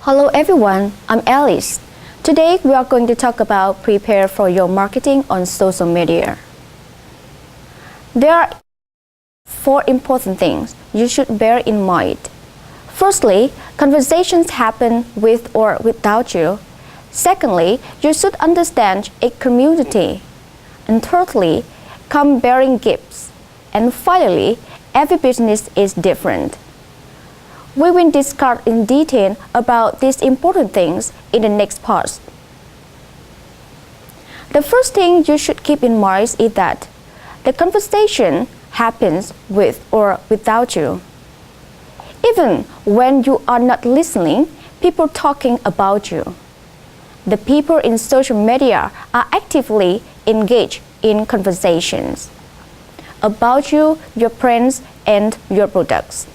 Hello everyone, I'm Alice. Today we are going to talk about prepare for your marketing on social media. There are 4 important things you should bear in mind. Firstly, conversations happen with or without you. Secondly, you should understand a community. And thirdly, come bearing gifts. And finally, every business is different. We will discuss in detail about these important things in the next part. The first thing you should keep in mind is that the conversation happens with or without you. Even when you are not listening, people talking about you. The people in social media are actively engaged in conversations about you, your friends, and your products.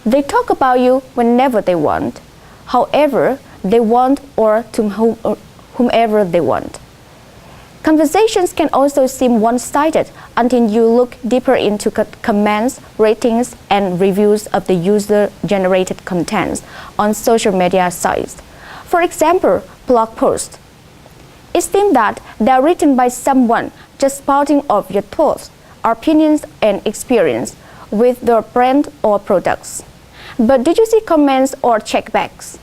They talk about you whenever they want, however they want, or to whomever they want. Conversations can also seem one-sided until you look deeper into comments, ratings, and reviews of the user-generated contents on social media sites. For example, blog posts. It seems that they are written by someone just spouting off your thoughts, opinions, and experience with their brand or products. But did you see comments or checkbacks?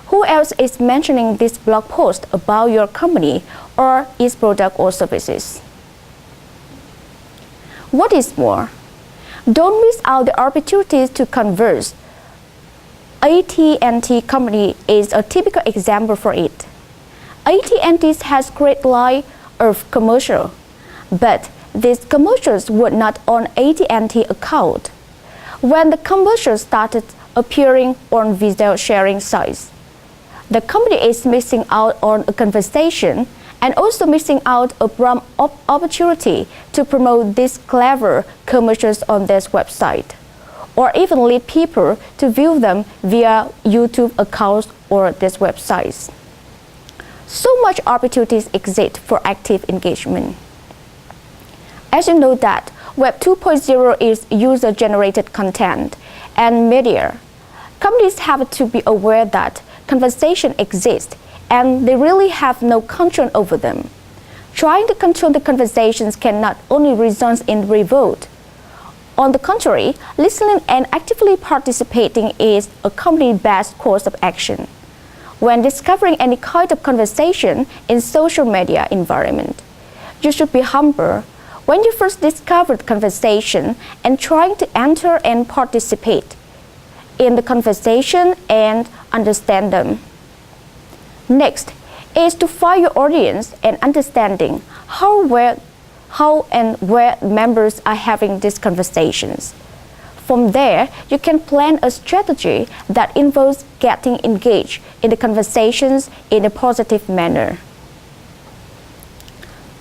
Who else is mentioning this blog post about your company or its product or services? What is more, don't miss out the opportunities to converse. AT&T company is a typical example for it. AT&T has great line of commercial, but these commercials were not on AT&T account. When the commercials started appearing on video sharing sites, the company is missing out on a conversation and also missing out on opportunity to promote these clever commercials on their website, or even lead people to view them via YouTube accounts or these websites. So much opportunities exist for active engagement. As you know that Web 2.0 is user-generated content and media. Companies have to be aware that conversation exists and they really have no control over them. Trying to control the conversations can not only result in revolt. On the contrary, listening and actively participating is a company's best course of action when discovering any kind of conversation in social media environment. You should be humble when you first discover the conversation and trying to enter and participate in the conversation and understand them. Next is to find your audience and understanding how and where members are having these conversations. From there, you can plan a strategy that involves getting engaged in the conversations in a positive manner.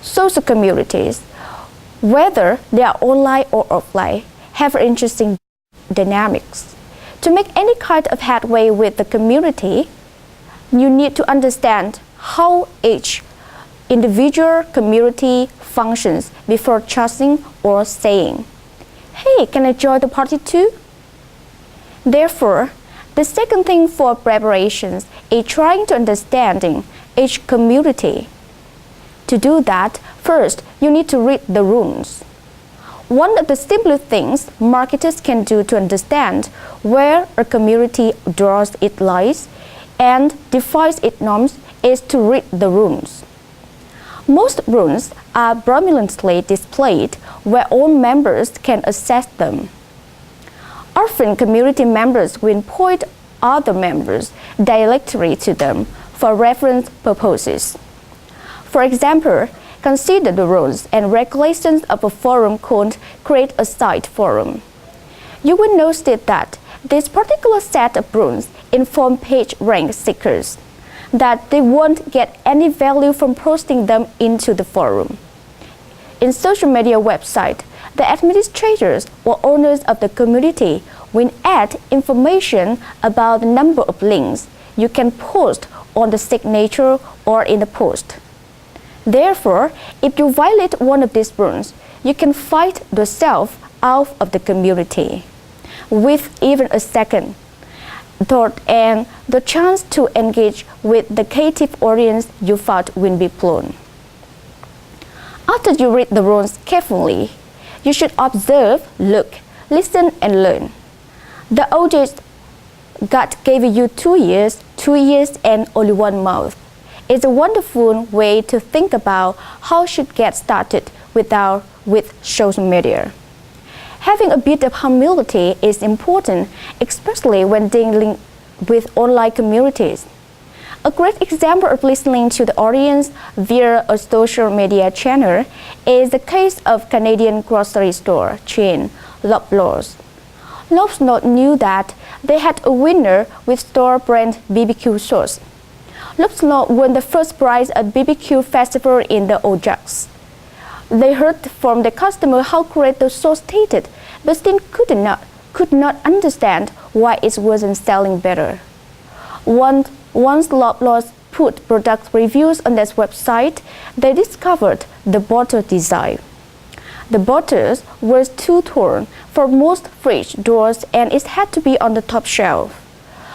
Social communities, whether they are online or offline, have interesting dynamics. To make any kind of headway with the community, you need to understand how each individual community functions before choosing or saying, "Hey, can I join the party too?" Therefore, the second thing for preparations is trying to understanding each community. To do that, first, you need to read the rooms. One of the simplest things marketers can do to understand where a community draws its lines and defines its norms is to read the rooms. Most rooms are prominently displayed where all members can access them. Often, community members will point other members directly to them for reference purposes. For example, consider the rules and regulations of a forum called Create a Site Forum. You will notice that this particular set of rules inform page rank seekers that they won't get any value from posting them into the forum. In social media website, the administrators or owners of the community will add information about the number of links you can post on the signature or in the post. Therefore, if you violate one of these rules, you can fight yourself out of the community with even a second. thought and the chance to engage with the creative audience you thought will be blown. After you read the rules carefully, you should observe, look, listen, and learn. The audience God gave you 2 years, 2 years, and only 1 month. It's a wonderful way to think about how you should get started with social media. Having a bit of humility is important, especially when dealing with online communities. A great example of listening to the audience via a social media channel is the case of Canadian grocery store chain Loblaws. Loblaws knew that they had a winner with store brand BBQ sauce. Loblaws won the first prize at BBQ festival in the Ojaks. They heard from the customer how great the sauce tasted, but still could not understand why it wasn't selling better. Once Loblaws put product reviews on their website, they discovered the bottle design. The bottles were too torn for most fridge doors and it had to be on the top shelf.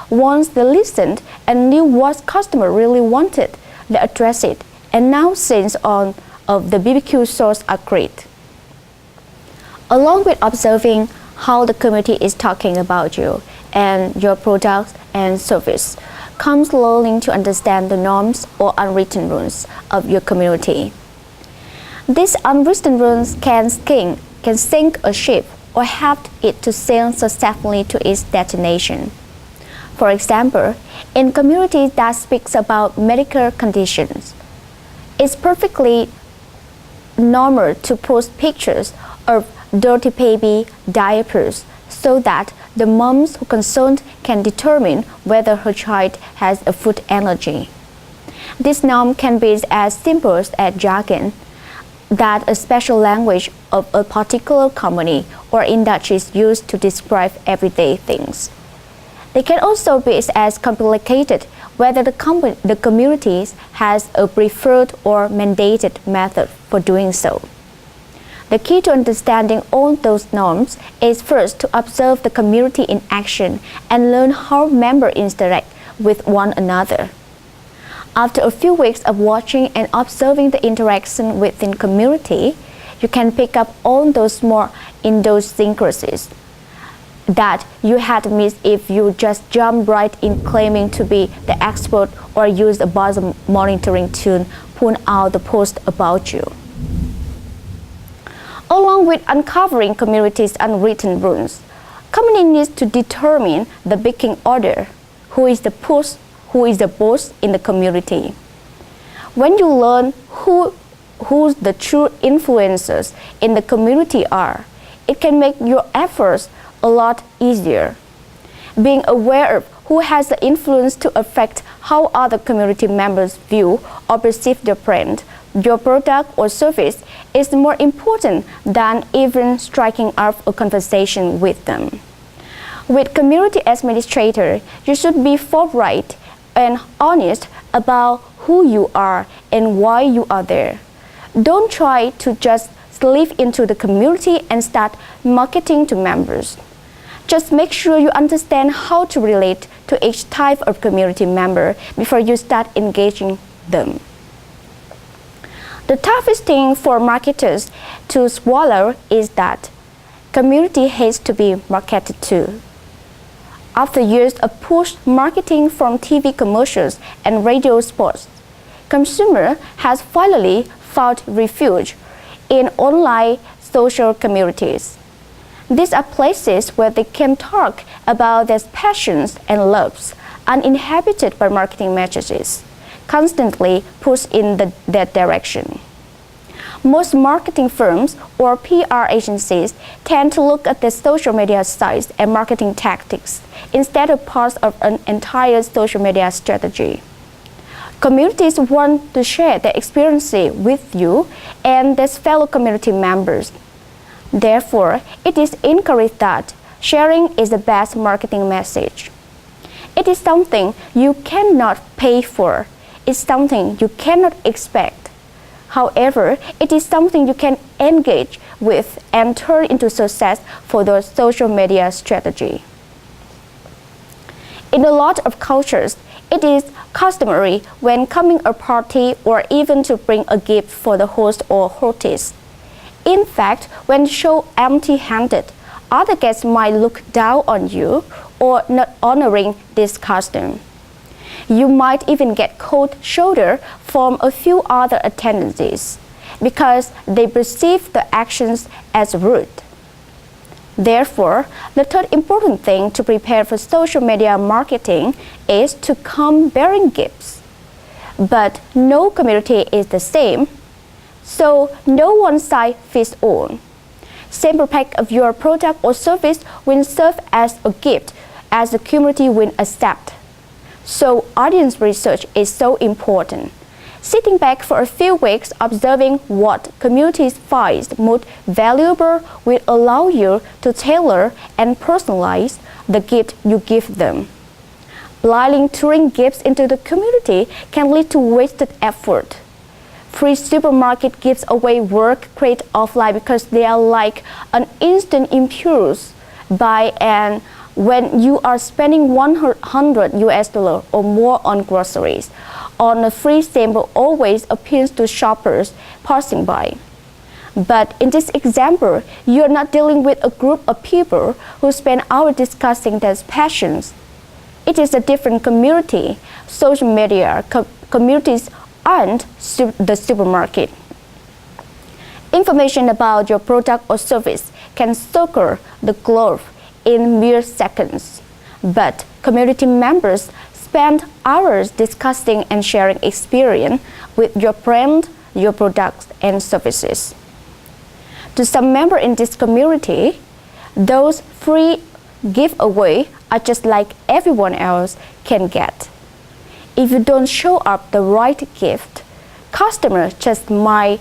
Once they listened and knew what customer really wanted, they addressed it, and now sales of the BBQ sauce are great. Along with observing how the community is talking about you and your products and service, comes learning to understand the norms or unwritten rules of your community. These unwritten rules can sink a ship or help it to sail successfully to its destination. For example, in communities that speaks about medical conditions, it's perfectly normal to post pictures of dirty baby diapers so that the moms who concerned can determine whether her child has a food allergy. This norm can be as simple as jargon, that a special language of a particular company or industry is used to describe everyday things. They can also be as complicated whether the community has a preferred or mandated method for doing so. The key to understanding all those norms is first to observe the community in action and learn how members interact with one another. After a few weeks of watching and observing the interaction within community, you can pick up all those more idiosyncrasies that you had missed if you just jump right in claiming to be the expert or use a buzzer monitoring tool pull out the post about you. Along with uncovering communities' unwritten rules, company needs to determine the pecking order, who is the boss in the community. When you learn who the true influencers in the community are, it can make your efforts a lot easier. Being aware of who has the influence to affect how other community members view or perceive your brand, your product or service is more important than even striking up a conversation with them. With community administrator, you should be forthright and honest about who you are and why you are there. Don't try to just slip into the community and start marketing to members. Just make sure you understand how to relate to each type of community member before you start engaging them. The toughest thing for marketers to swallow is that community has to be marketed to. After years of push marketing from TV commercials and radio spots, consumer has finally found refuge in online social communities. These are places where they can talk about their passions and loves, uninhabited by marketing messages, constantly pushed in that direction. Most marketing firms or PR agencies tend to look at the social media sites and marketing tactics instead of parts of an entire social media strategy. Communities want to share their experiences with you and their fellow community members. Therefore, it is encouraged that sharing is the best marketing message. It is something you cannot pay for. It's something you cannot expect. However, it is something you can engage with and turn into success for your social media strategy. In a lot of cultures, it is customary when coming a party or even to bring a gift for the host or hostess. In fact, when shown empty-handed, other guests might look down on you or not honoring this custom. You might even get cold shoulder from a few other attendees because they perceive the actions as rude. Therefore, the third important thing to prepare for social media marketing is to come bearing gifts. But no community is the same, so no one size fits all. Sample pack of your product or service will serve as a gift as the community will accept. So audience research is so important. Sitting back for a few weeks observing what communities find most valuable will allow you to tailor and personalize the gift you give them. Blindly throwing gifts into the community can lead to wasted effort. Free supermarket gives away work great offline because they are like an instant impulse buy, and when you are spending $100 or more on groceries, on a free sample always appeals to shoppers passing by. But in this example, you are not dealing with a group of people who spend hours discussing their passions. It is a different community. Social media communities aren't the supermarket. Information about your product or service can circle the globe in mere seconds, but community members spend hours discussing and sharing experience with your brand, your products, and services. To some members in this community, those free giveaways are just like everyone else can get. If you don't show up the right gift, customers just might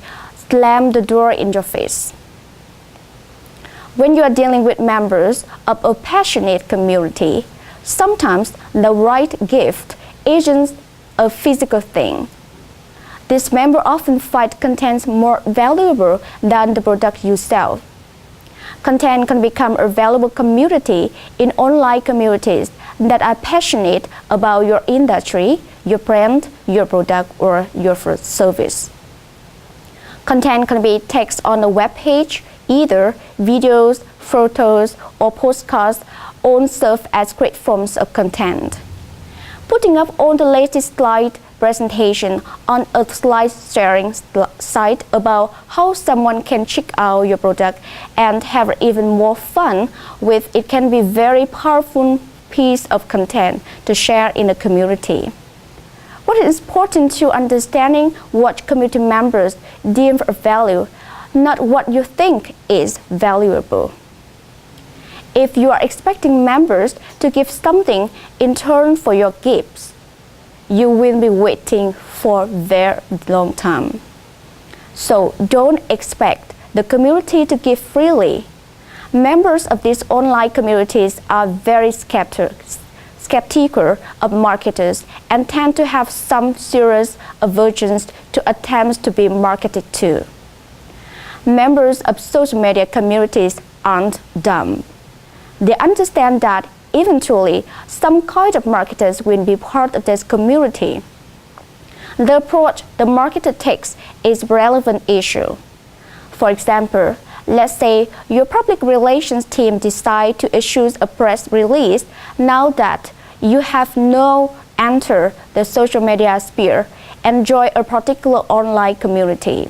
slam the door in your face. When you are dealing with members of a passionate community, sometimes the right gift isn't a physical thing. This member often find content more valuable than the product you sell. Content can become a valuable community in online communities that are passionate about your industry, your brand, your product, or your service. Content can be text on a web page, either videos, photos, or postcards all serve as great forms of content. Putting up all the latest slide presentation on a slide sharing site about how someone can check out your product and have even more fun with it can be very powerful piece of content to share in the community. What is important to understanding what community members deem of value, not what you think is valuable. If you are expecting members to give something in turn for your gifts, you will be waiting for a very long time. So don't expect the community to give freely. Members of these online communities are very skeptical of marketers and tend to have some serious aversions to attempts to be marketed to. Members of social media communities aren't dumb. They understand that eventually some kind of marketers will be part of this community. The approach the marketer takes is a relevant issue. For example, let's say your public relations team decide to issue a press release now that you have now entered the social media sphere and join a particular online community.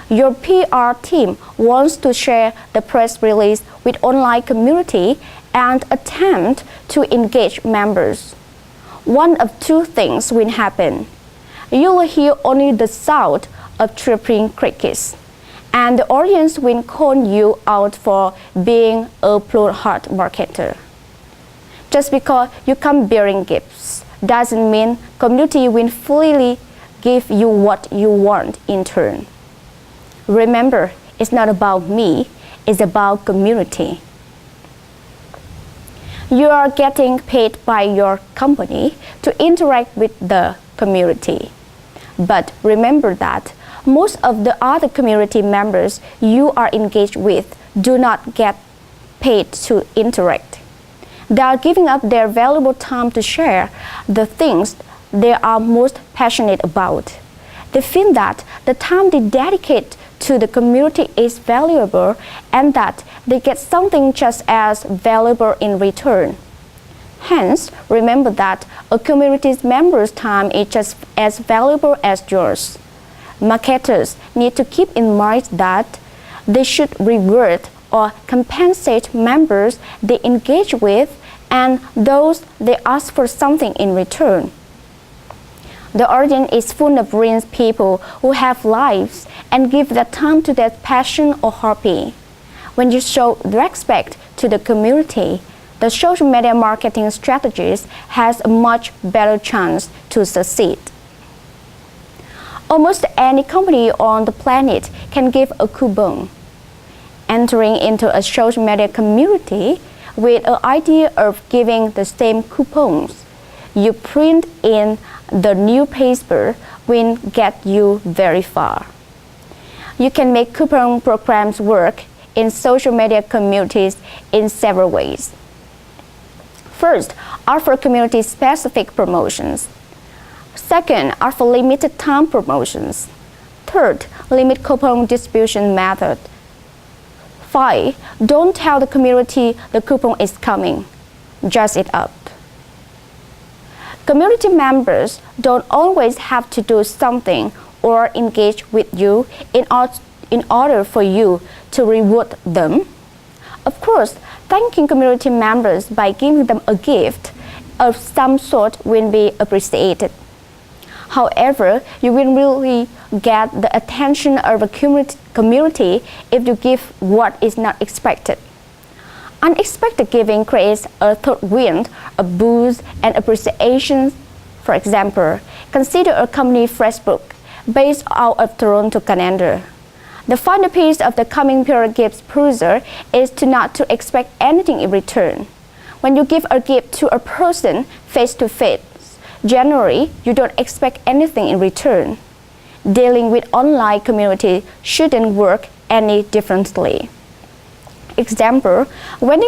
Your PR team wants to share the press release with online community and attempt to engage members. One of two things will happen. You will hear only the sound of chirping crickets, and the audience will call you out for being a blowhard marketer. Just because you come bearing gifts doesn't mean community will fully give you what you want in turn. Remember, it's not about me, it's about community. You are getting paid by your company to interact with the community. But remember that most of the other community members you are engaged with do not get paid to interact. They are giving up their valuable time to share the things they are most passionate about. They feel that the time they dedicate to the community is valuable and that they get something just as valuable in return. Hence, remember that a community's members' time is just as valuable as yours. Marketers need to keep in mind that they should reward or compensate members they engage with and those they ask for something in return. The audience is full of real people who have lives and give their time to their passion or hobby. When you show respect to the community, the social media marketing strategist has a much better chance to succeed. Almost any company on the planet can give a coupon. Entering into a social media community with an idea of giving the same coupons you print in the newspaper will get you very far. You can make coupon programs work in social media communities in several ways. First, offer community-specific promotions. Second, offer limited time promotions. Third, limit coupon distribution method. 5. Don't tell the community the coupon is coming. Jazz it up. Community members don't always have to do something or engage with you in order for you to reward them. Of course, thanking community members by giving them a gift of some sort will be appreciated. However, you will really get the attention of a community if you give what is not expected. Unexpected giving creates a third wind, a boost, and appreciation. For example, consider a company Facebook based out of Toronto, Canada. The final piece of the coming period gift puzzle is to not to expect anything in return. When you give a gift to a person face to face, generally, you don't expect anything in return. Dealing with online community shouldn't work any differently. Example, when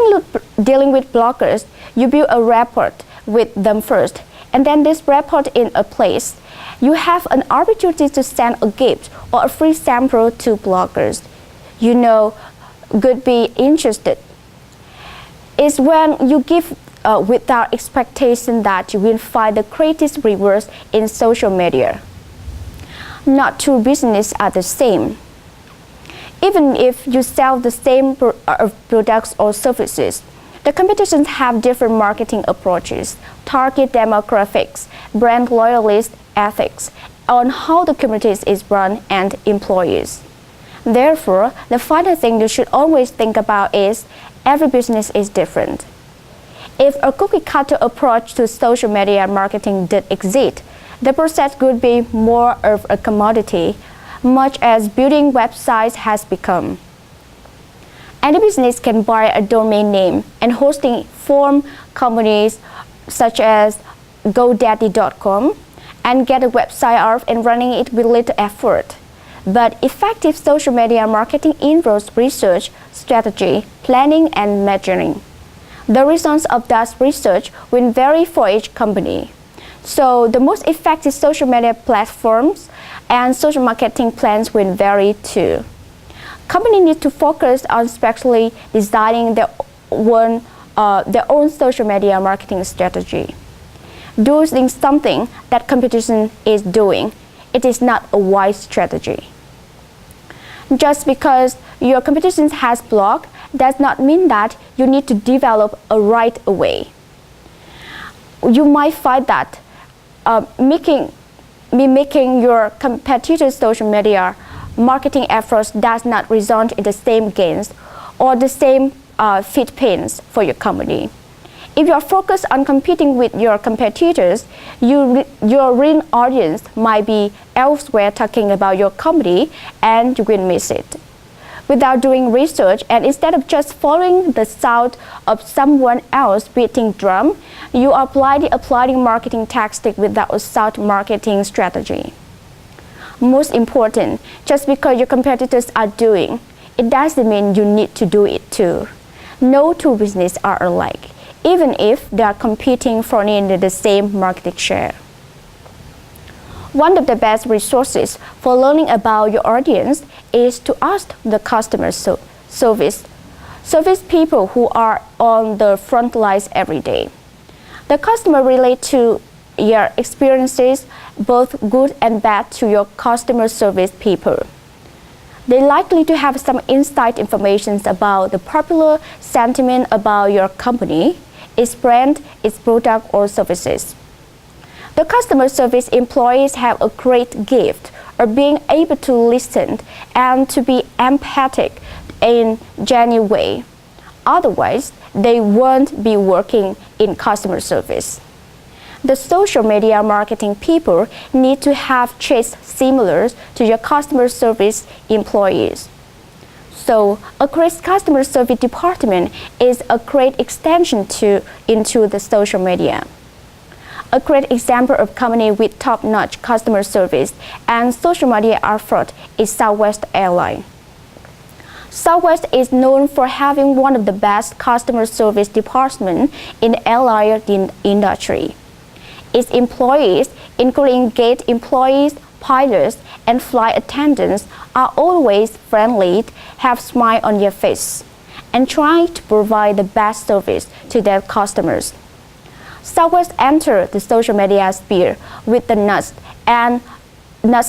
dealing with bloggers, you build a rapport with them first, and then this rapport in a place. You have an opportunity to send a gift or a free sample to bloggers you know could be interested. It's when you give without expectation that you will find the greatest rewards in social media. Not two businesses are the same. Even if you sell the same products or services, the competitors have different marketing approaches, target demographics, brand loyalist ethics, on how the community is run and employees. Therefore, the final thing you should always think about is every business is different. If a cookie-cutter approach to social media marketing did exist, the process would be more of a commodity, much as building websites has become. Any business can buy a domain name and hosting form companies such as GoDaddy.com and get a website up and running it with little effort. But effective social media marketing involves research, strategy, planning, and measuring. The results of that research will vary for each company. So the most effective social media platforms and social marketing plans will vary too. Companies need to focus on specially designing their own social media marketing strategy. Doing something that competition is doing, it is not a wise strategy. Just because your competition has blog does not mean that you need to develop a right way. You might find that mimicking your competitor's social media marketing efforts does not result in the same gains or the same feed pains for your company. If you are focused on competing with your competitors, your real audience might be elsewhere talking about your company and you will miss it. Without doing research and instead of just following the sound of someone else beating drum, you are blindly applying marketing tactics without a sound marketing strategy. Most important, just because your competitors are doing, it doesn't mean you need to do it too. No two businesses are alike. even if they are competing for nearly the same market share. One of the best resources for learning about your audience is to ask the customer service people who are on the front lines every day. The customer relate to your experiences, both good and bad, to your customer service people. They're likely to have some inside information about the popular sentiment about your company, its brand, its product or services. The customer service employees have a great gift of being able to listen and to be empathic in a genuine way. Otherwise, they won't be working in customer service. The social media marketing people need to have traits similar to your customer service employees. So, a great customer service department is a great extension into the social media. A great example of company with top-notch customer service and social media effort is Southwest Airlines. Southwest is known for having one of the best customer service departments in the airline industry. Its employees, including gate employees, pilots, and flight attendants, are always friendly, have a smile on their face, and try to provide the best service to their customers. Southwest entered the social media sphere with the nuts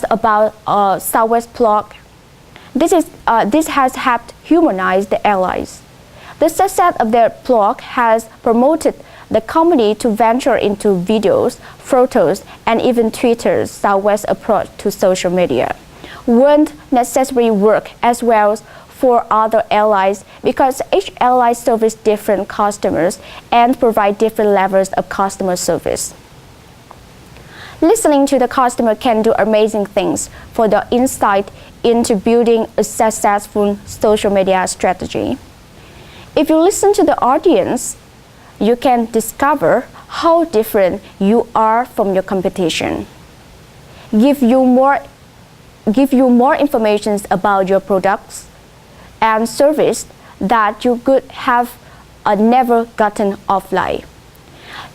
about Southwest blog. This has helped humanize the airlines. The success of their blog has promoted the company to venture into videos, photos, and even Twitter's Southwest approach to social media won't necessarily work as well for other airlines because each airline serves different customers and provide different levels of customer service. Listening to the customer can do amazing things for the insight into building a successful social media strategy. If you listen to the audience, you can discover how different you are from your competition. Give you more information about your products and service that you could have never gotten offline.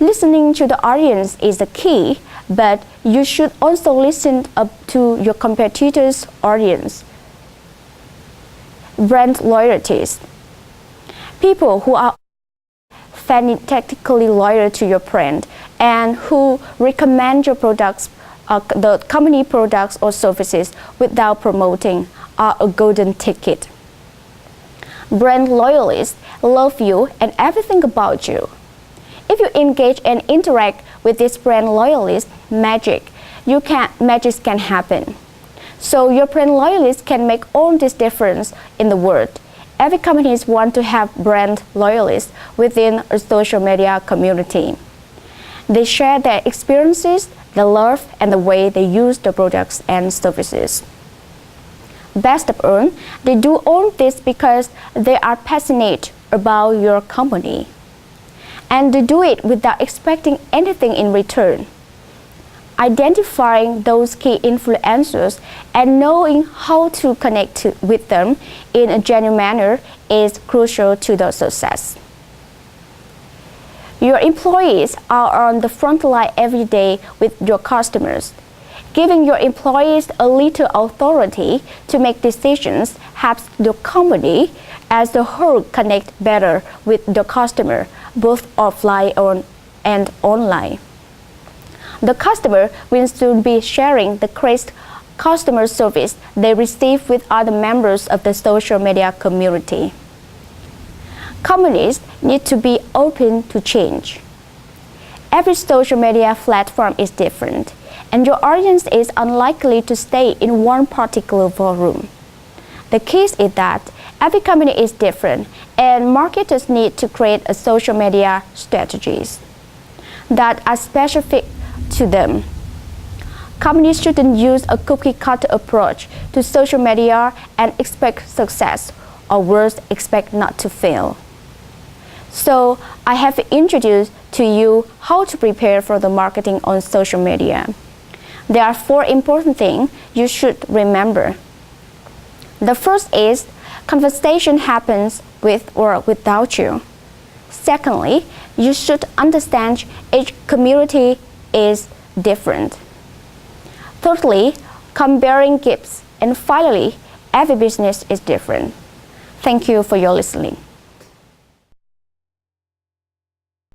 Listening to the audience is the key, but you should also listen to your competitors' audience. Brand loyalties. People who are fanatically loyal to your brand and who recommend your products, the company products or services without promoting are a golden ticket. Brand loyalists love you and everything about you. If you engage and interact with this brand loyalist, magic can happen. So your brand loyalists can make all this difference in the world. Every company wants to have brand loyalists within a social media community. They share their experiences, the love, and the way they use the products and services. Best of all, they do all this because they are passionate about your company. And they do it without expecting anything in return. Identifying those key influencers and knowing how to connect with them in a genuine manner is crucial to the success. Your employees are on the front line every day with your customers. Giving your employees a little authority to make decisions helps the company as a whole connect better with the customer, both offline and online. The customer will soon be sharing the great customer service they receive with other members of the social media community. Companies need to be open to change. Every social media platform is different, and your audience is unlikely to stay in one particular forum. The key is that every company is different, and marketers need to create a social media strategies that are specific to them. Companies shouldn't use a cookie-cutter approach to social media and expect success, or worse, expect not to fail. So, I have introduced to you how to prepare for the marketing on social media. There are 4 important things you should remember. The first is, conversation happens with or without you. Secondly, you should understand each community is different. Thirdly, comparing gifts. And finally, every business is different. Thank you for your listening.